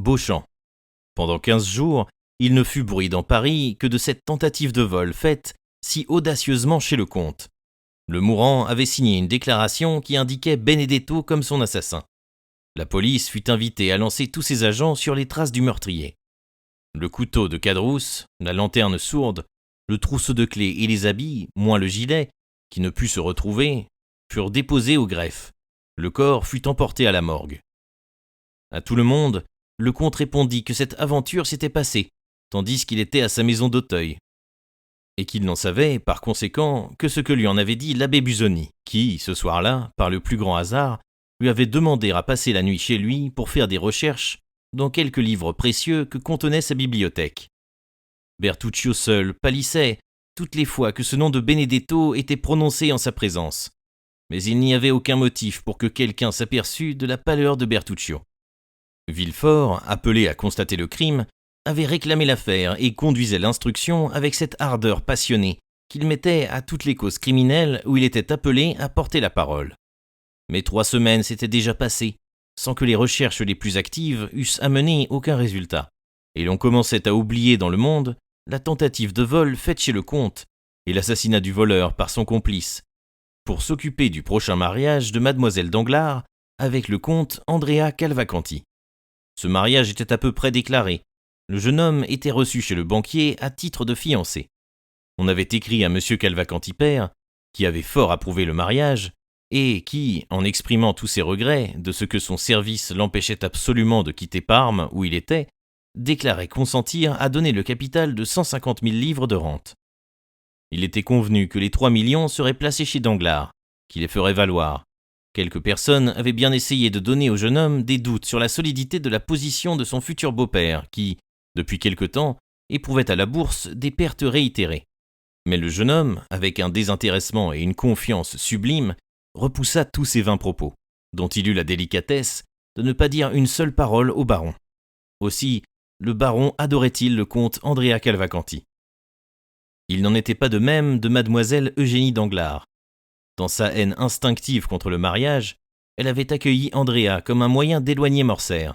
Beauchamp. Pendant 15 jours, il ne fut bruit dans Paris que de cette tentative de vol faite si audacieusement chez le comte. Le mourant avait signé une déclaration qui indiquait Benedetto comme son assassin. La police fut invitée à lancer tous ses agents sur les traces du meurtrier. Le couteau de Cadrousse, la lanterne sourde, le trousseau de clés et les habits, moins le gilet, qui ne put se retrouver, furent déposés au greffe. Le corps fut emporté à la morgue. À tout le monde, le comte répondit que cette aventure s'était passée, tandis qu'il était à sa maison d'Auteuil, et qu'il n'en savait, par conséquent, que ce que lui en avait dit l'abbé Busoni, qui, ce soir-là, par le plus grand hasard, lui avait demandé à passer la nuit chez lui pour faire des recherches dans quelques livres précieux que contenait sa bibliothèque. Bertuccio seul pâlissait toutes les fois que ce nom de Benedetto était prononcé en sa présence, mais il n'y avait aucun motif pour que quelqu'un s'aperçût de la pâleur de Bertuccio. Villefort, appelé à constater le crime, avait réclamé l'affaire et conduisait l'instruction avec cette ardeur passionnée qu'il mettait à toutes les causes criminelles où il était appelé à porter la parole. Mais 3 semaines s'étaient déjà passées, sans que les recherches les plus actives eussent amené aucun résultat, et l'on commençait à oublier dans le monde la tentative de vol faite chez le comte et l'assassinat du voleur par son complice, pour s'occuper du prochain mariage de mademoiselle Danglars avec le comte Andrea Cavalcanti. Ce mariage était à peu près déclaré. Le jeune homme était reçu chez le banquier à titre de fiancé. On avait écrit à M. Cavalcanti père, qui avait fort approuvé le mariage, et qui, en exprimant tous ses regrets de ce que son service l'empêchait absolument de quitter Parme où il était, déclarait consentir à donner le capital de 150 000 livres de rente. Il était convenu que les 3 millions seraient placés chez Danglars, qui les ferait valoir. Quelques personnes avaient bien essayé de donner au jeune homme des doutes sur la solidité de la position de son futur beau-père, qui, depuis quelque temps, éprouvait à la bourse des pertes réitérées. Mais le jeune homme, avec un désintéressement et une confiance sublimes, repoussa tous ces vains propos, dont il eut la délicatesse de ne pas dire une seule parole au baron. Aussi, le baron adorait-il le comte Andrea Cavalcanti. Il n'en était pas de même de mademoiselle Eugénie Danglars. Dans sa haine instinctive contre le mariage, elle avait accueilli Andrea comme un moyen d'éloigner Morcerf.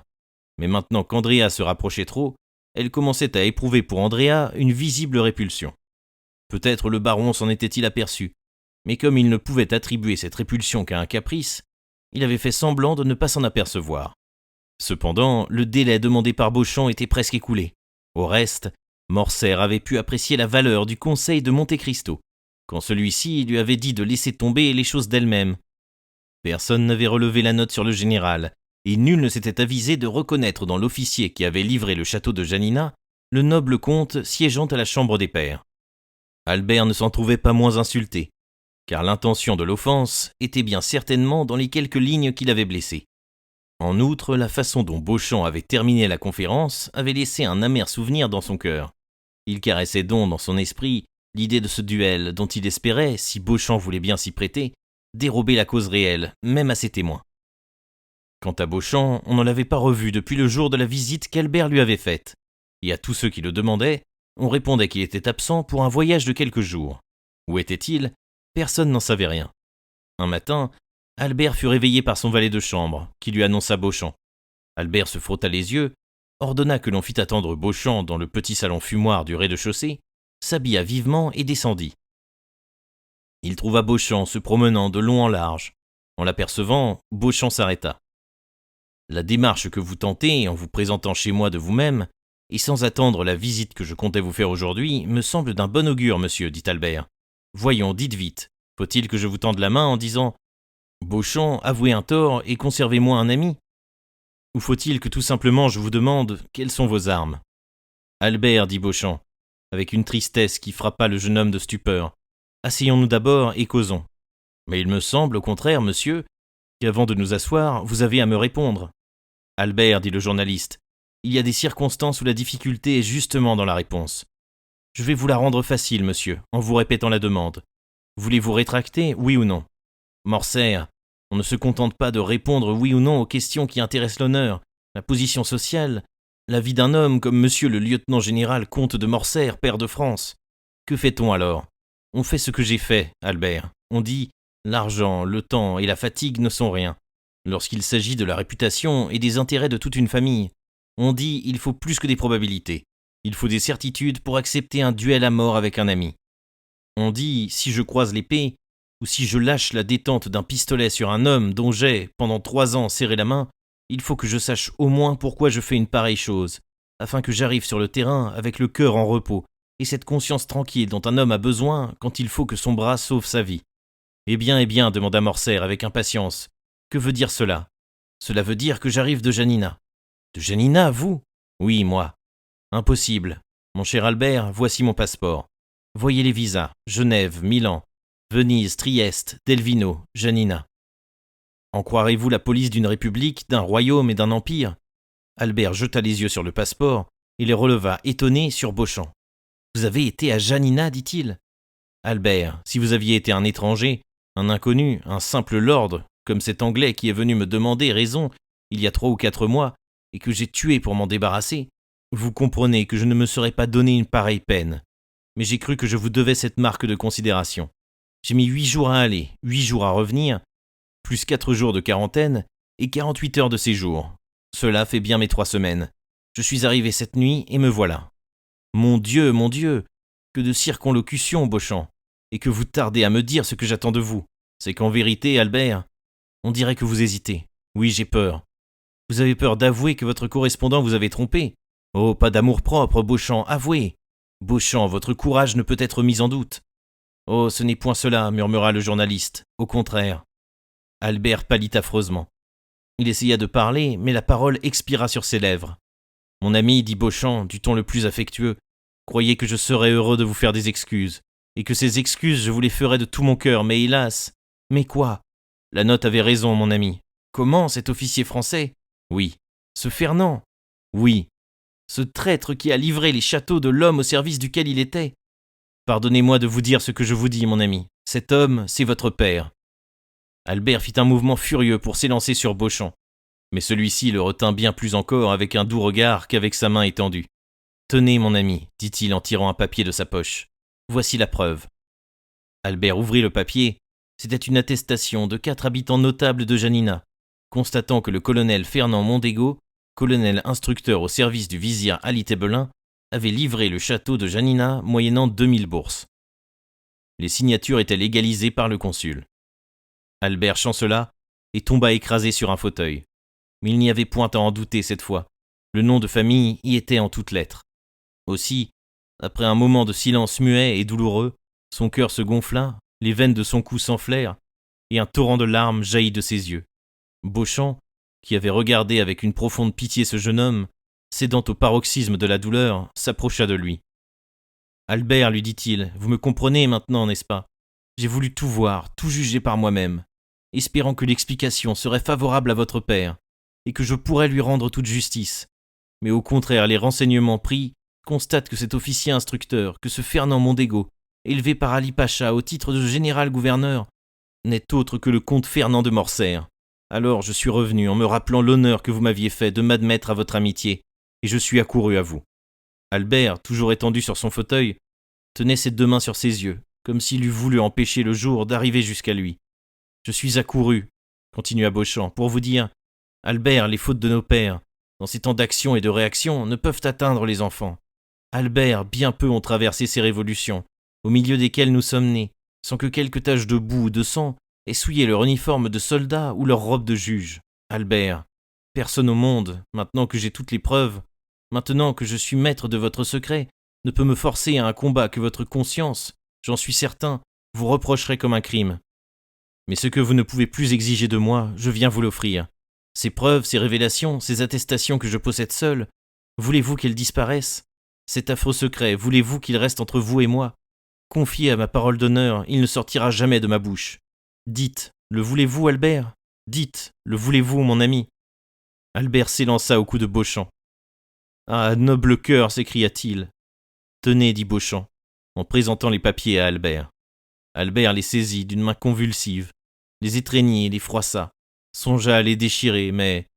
Mais maintenant qu'Andrea se rapprochait trop, elle commençait à éprouver pour Andrea une visible répulsion. Peut-être le baron s'en était-il aperçu, mais comme il ne pouvait attribuer cette répulsion qu'à un caprice, il avait fait semblant de ne pas s'en apercevoir. Cependant, le délai demandé par Beauchamp était presque écoulé. Au reste, Morcerf avait pu apprécier la valeur du conseil de Monte Cristo, quand celui-ci lui avait dit de laisser tomber les choses d'elles-mêmes. Personne n'avait relevé la note sur le général, et nul ne s'était avisé de reconnaître dans l'officier qui avait livré le château de Janina le noble comte siégeant à la chambre des pairs. Albert ne s'en trouvait pas moins insulté, car l'intention de l'offense était bien certainement dans les quelques lignes qu'il avait blessées. En outre, la façon dont Beauchamp avait terminé la conférence avait laissé un amer souvenir dans son cœur. Il caressait donc dans son esprit l'idée de ce duel dont il espérait, si Beauchamp voulait bien s'y prêter, dérober la cause réelle, même à ses témoins. Quant à Beauchamp, on ne l'avait pas revu depuis le jour de la visite qu'Albert lui avait faite, et à tous ceux qui le demandaient, on répondait qu'il était absent pour un voyage de quelques jours. Où était-il ? Personne n'en savait rien. Un matin, Albert fut réveillé par son valet de chambre, qui lui annonça Beauchamp. Albert se frotta les yeux, ordonna que l'on fît attendre Beauchamp dans le petit salon fumoir du rez-de-chaussée, s'habilla vivement et descendit. Il trouva Beauchamp se promenant de long en large. En l'apercevant, Beauchamp s'arrêta. « La démarche que vous tentez en vous présentant chez moi de vous-même, et sans attendre la visite que je comptais vous faire aujourd'hui, me semble d'un bon augure, monsieur, dit Albert. Voyons, dites vite, faut-il que je vous tende la main en disant « Beauchamp, avouez un tort et conservez-moi un ami » ou faut-il que tout simplement je vous demande quelles sont vos armes ? Albert, dit Beauchamp, avec une tristesse qui frappa le jeune homme de stupeur, asseyons-nous d'abord et causons. Mais il me semble, au contraire, monsieur, qu'avant de nous asseoir, vous avez à me répondre. Albert, dit le journaliste, il y a des circonstances où la difficulté est justement dans la réponse. Je vais vous la rendre facile, monsieur, en vous répétant la demande. Voulez-vous rétracter, oui ou non ? Morcerf, on ne se contente pas de répondre oui ou non aux questions qui intéressent l'honneur, la position sociale, la vie d'un homme comme monsieur le lieutenant général comte de Morcerf, pair de France. Que fait-on alors ? On fait ce que j'ai fait, Albert. On dit « l'argent, le temps et la fatigue ne sont rien » lorsqu'il s'agit de la réputation et des intérêts de toute une famille. On dit il faut plus que des probabilités. Il faut des certitudes pour accepter un duel à mort avec un ami. On dit si je croise l'épée, ou si je lâche la détente d'un pistolet sur un homme dont j'ai, pendant 3 ans, serré la main, il faut que je sache au moins pourquoi je fais une pareille chose, afin que j'arrive sur le terrain avec le cœur en repos et cette conscience tranquille dont un homme a besoin quand il faut que son bras sauve sa vie. Eh bien, demanda Morcerf avec impatience. Que veut dire cela ? Cela veut dire que j'arrive de Janina. De Janina, vous ? Oui, moi. Impossible. Mon cher Albert, voici mon passeport. Voyez les visas. Genève, Milan, Venise, Trieste, Delvino, Janina. En croirez-vous la police d'une république, d'un royaume et d'un empire ? Albert jeta les yeux sur le passeport et les releva étonné sur Beauchamp. Vous avez été à Janina, dit-il. Albert, si vous aviez été un étranger, un inconnu, un simple lord, comme cet Anglais qui est venu me demander raison il y a 3 ou 4 mois, et que j'ai tué pour m'en débarrasser, vous comprenez que je ne me serais pas donné une pareille peine. Mais j'ai cru que je vous devais cette marque de considération. J'ai mis 8 jours à aller, 8 jours à revenir, plus 4 jours de quarantaine et 48 heures de séjour. Cela fait bien mes 3 semaines. Je suis arrivé cette nuit et me voilà. Mon Dieu, que de circonlocutions, Beauchamp, et que vous tardez à me dire ce que j'attends de vous. C'est qu'en vérité, Albert, on dirait que vous hésitez. Oui, j'ai peur. Vous avez peur d'avouer que votre correspondant vous avait trompé. Oh, pas d'amour-propre, Beauchamp, avouez. Beauchamp, votre courage ne peut être mis en doute. Oh, ce n'est point cela, murmura le journaliste. Au contraire. Albert pâlit affreusement. Il essaya de parler, mais la parole expira sur ses lèvres. Mon ami, dit Beauchamp, du ton le plus affectueux, croyez que je serais heureux de vous faire des excuses, et que ces excuses je vous les ferais de tout mon cœur, mais hélas. Mais quoi ? La note avait raison, mon ami. Comment, cet officier français ? Oui. Ce Fernand ? Oui. Ce traître qui a livré les châteaux de l'homme au service duquel il était ? Pardonnez-moi de vous dire ce que je vous dis, mon ami. Cet homme, c'est votre père. Albert fit un mouvement furieux pour s'élancer sur Beauchamp, mais celui-ci le retint bien plus encore avec un doux regard qu'avec sa main étendue. Tenez, mon ami, dit-il en tirant un papier de sa poche. Voici la preuve. Albert ouvrit le papier. C'était une attestation de 4 habitants notables de Janina, constatant que le colonel Fernand Mondego, colonel instructeur au service du vizir Ali Tebelin, avait livré le château de Janina moyennant 2000 bourses. Les signatures étaient légalisées par le consul. Albert chancela et tomba écrasé sur un fauteuil. Mais il n'y avait point à en douter cette fois. Le nom de famille y était en toutes lettres. Aussi, après un moment de silence muet et douloureux, son cœur se gonfla, les veines de son cou s'enflèrent, et un torrent de larmes jaillit de ses yeux. Beauchamp, qui avait regardé avec une profonde pitié ce jeune homme, cédant au paroxysme de la douleur, s'approcha de lui. « Albert, lui dit-il, vous me comprenez maintenant, n'est-ce pas ? J'ai voulu tout voir, tout juger par moi-même, espérant que l'explication serait favorable à votre père, et que je pourrais lui rendre toute justice. Mais au contraire, les renseignements pris constatent que cet officier instructeur, que ce Fernand Mondego, élevé par Ali Pacha au titre de général-gouverneur, n'est autre que le comte Fernand de Morcerf. Alors je suis revenu en me rappelant l'honneur que vous m'aviez fait de m'admettre à votre amitié, et je suis accouru à vous. » Albert, toujours étendu sur son fauteuil, tenait ses 2 mains sur ses yeux, comme s'il eût voulu empêcher le jour d'arriver jusqu'à lui. « Je suis accouru, » continua Beauchamp, « pour vous dire, Albert, les fautes de nos pères, dans ces temps d'action et de réaction, ne peuvent atteindre les enfants. Albert, bien peu ont traversé ces révolutions, au milieu desquelles nous sommes nés, sans que quelques taches de boue ou de sang aient souillé leur uniforme de soldat ou leur robe de juge. Albert, personne au monde, maintenant que j'ai toutes les preuves, maintenant que je suis maître de votre secret, ne peut me forcer à un combat que votre conscience, j'en suis certain, vous reprocherait comme un crime. Mais ce que vous ne pouvez plus exiger de moi, je viens vous l'offrir. Ces preuves, ces révélations, ces attestations que je possède seul, voulez-vous qu'elles disparaissent ? Cet affreux secret, voulez-vous qu'il reste entre vous et moi ? Confié à ma parole d'honneur, il ne sortira jamais de ma bouche. Dites, le voulez-vous, Albert ? Dites, le voulez-vous, mon ami ? Albert s'élança au cou de Beauchamp. Ah, noble cœur, s'écria-t-il. Tenez, dit Beauchamp, en présentant les papiers à Albert. Albert les saisit d'une main convulsive, les étreignit et les froissa, songea à les déchirer, mais,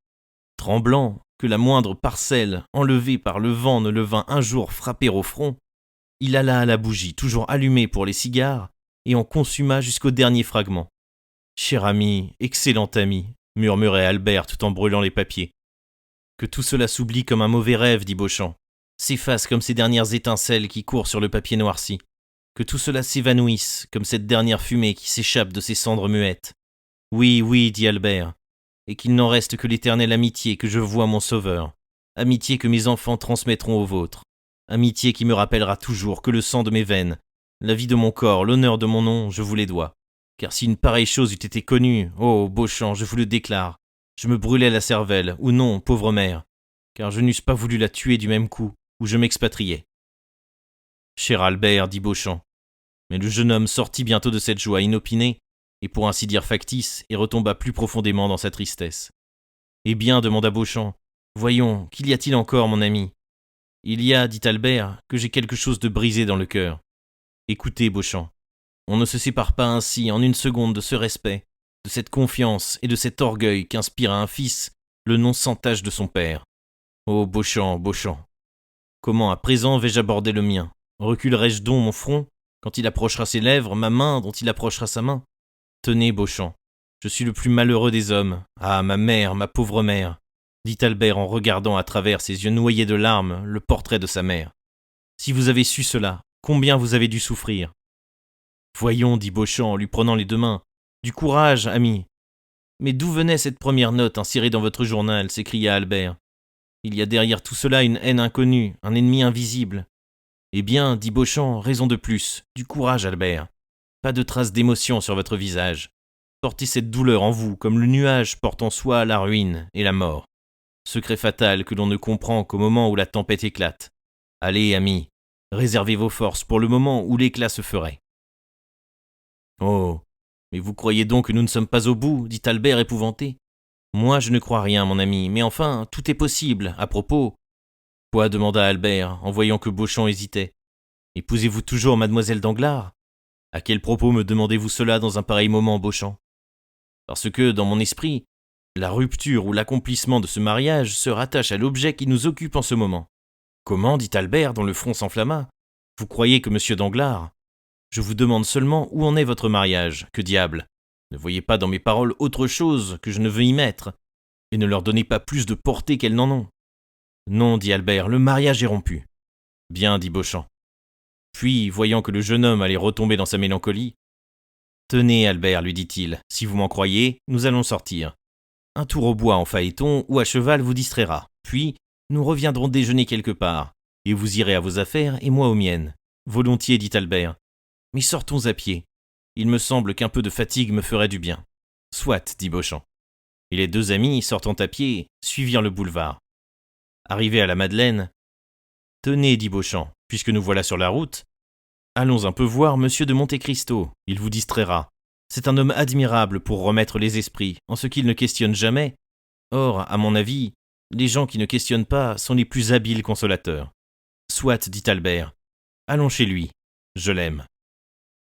tremblant que la moindre parcelle enlevée par le vent ne le vînt un jour frapper au front, il alla à la bougie, toujours allumée pour les cigares, et en consuma jusqu'au dernier fragment. « Cher ami, excellent ami », murmurait Albert tout en brûlant les papiers. Que tout cela s'oublie comme un mauvais rêve, dit Beauchamp, s'efface comme ces dernières étincelles qui courent sur le papier noirci. Que tout cela s'évanouisse comme cette dernière fumée qui s'échappe de ces cendres muettes. Oui, oui, dit Albert, et qu'il n'en reste que l'éternelle amitié que je voue à mon sauveur, amitié que mes enfants transmettront aux vôtres, amitié qui me rappellera toujours que le sang de mes veines, la vie de mon corps, l'honneur de mon nom, je vous les dois. Car si une pareille chose eût été connue, oh, Beauchamp, je vous le déclare, je me brûlais la cervelle, ou non, pauvre mère, car je n'eusse pas voulu la tuer du même coup, ou je m'expatriais. Cher Albert, dit Beauchamp, mais le jeune homme sortit bientôt de cette joie inopinée, et pour ainsi dire factice, et retomba plus profondément dans sa tristesse. Eh bien, demanda Beauchamp, voyons, qu'y a-t-il encore, mon ami? Il y a, dit Albert, que j'ai quelque chose de brisé dans le cœur. Écoutez, Beauchamp, on ne se sépare pas ainsi en une seconde de ce respect, de cette confiance et de cet orgueil qu'inspire à un fils le nom sans tache de son père. Oh, Beauchamp, Beauchamp, comment à présent vais-je aborder le mien? Reculerai-je donc mon front quand il approchera ses lèvres, ma main dont il approchera sa main? Tenez, Beauchamp, je suis le plus malheureux des hommes. Ah, ma mère, ma pauvre mère, dit Albert en regardant à travers ses yeux noyés de larmes le portrait de sa mère. Si vous avez su cela, combien vous avez dû souffrir? Voyons, dit Beauchamp en lui prenant les deux mains. Du courage, ami. Mais d'où venait cette première note insérée dans votre journal? S'écria Albert. Il y a derrière tout cela une haine inconnue, un ennemi invisible. Eh bien, dit Beauchamp, raison de plus. Du courage, Albert. Pas de traces d'émotion sur votre visage. Portez cette douleur en vous comme le nuage porte en soi la ruine et la mort. Secret fatal que l'on ne comprend qu'au moment où la tempête éclate. Allez, ami, réservez vos forces pour le moment où l'éclat se ferait. Oh, mais vous croyez donc que nous ne sommes pas au bout, dit Albert épouvanté. Moi, je ne crois rien, mon ami, mais enfin, tout est possible, à propos. Quoi, demanda Albert, en voyant que Beauchamp hésitait. Épousez-vous toujours mademoiselle Danglars? À quel propos me demandez-vous cela dans un pareil moment, Beauchamp? Parce que, dans mon esprit, la rupture ou l'accomplissement de ce mariage se rattache à l'objet qui nous occupe en ce moment. Comment, dit Albert, dont le front s'enflamma. Vous croyez que monsieur Danglars... Je vous demande seulement où en est votre mariage, que diable. Ne voyez pas dans mes paroles autre chose que je ne veux y mettre, et ne leur donnez pas plus de portée qu'elles n'en ont. Non, dit Albert, le mariage est rompu. Bien, dit Beauchamp. Puis, voyant que le jeune homme allait retomber dans sa mélancolie, tenez, Albert, lui dit-il, si vous m'en croyez, nous allons sortir. Un tour au bois en phaéton ou à cheval vous distraira, puis nous reviendrons déjeuner quelque part, et vous irez à vos affaires et moi aux miennes. Volontiers, dit Albert. Mais sortons à pied. Il me semble qu'un peu de fatigue me ferait du bien. Soit, dit Beauchamp. Et les deux amis, sortant à pied, suivirent le boulevard. Arrivés à la Madeleine, tenez, dit Beauchamp, puisque nous voilà sur la route, allons un peu voir monsieur de Monte Cristo, il vous distraira. C'est un homme admirable pour remettre les esprits, en ce qu'il ne questionne jamais. Or, à mon avis, les gens qui ne questionnent pas sont les plus habiles consolateurs. Soit, dit Albert. Allons chez lui. Je l'aime.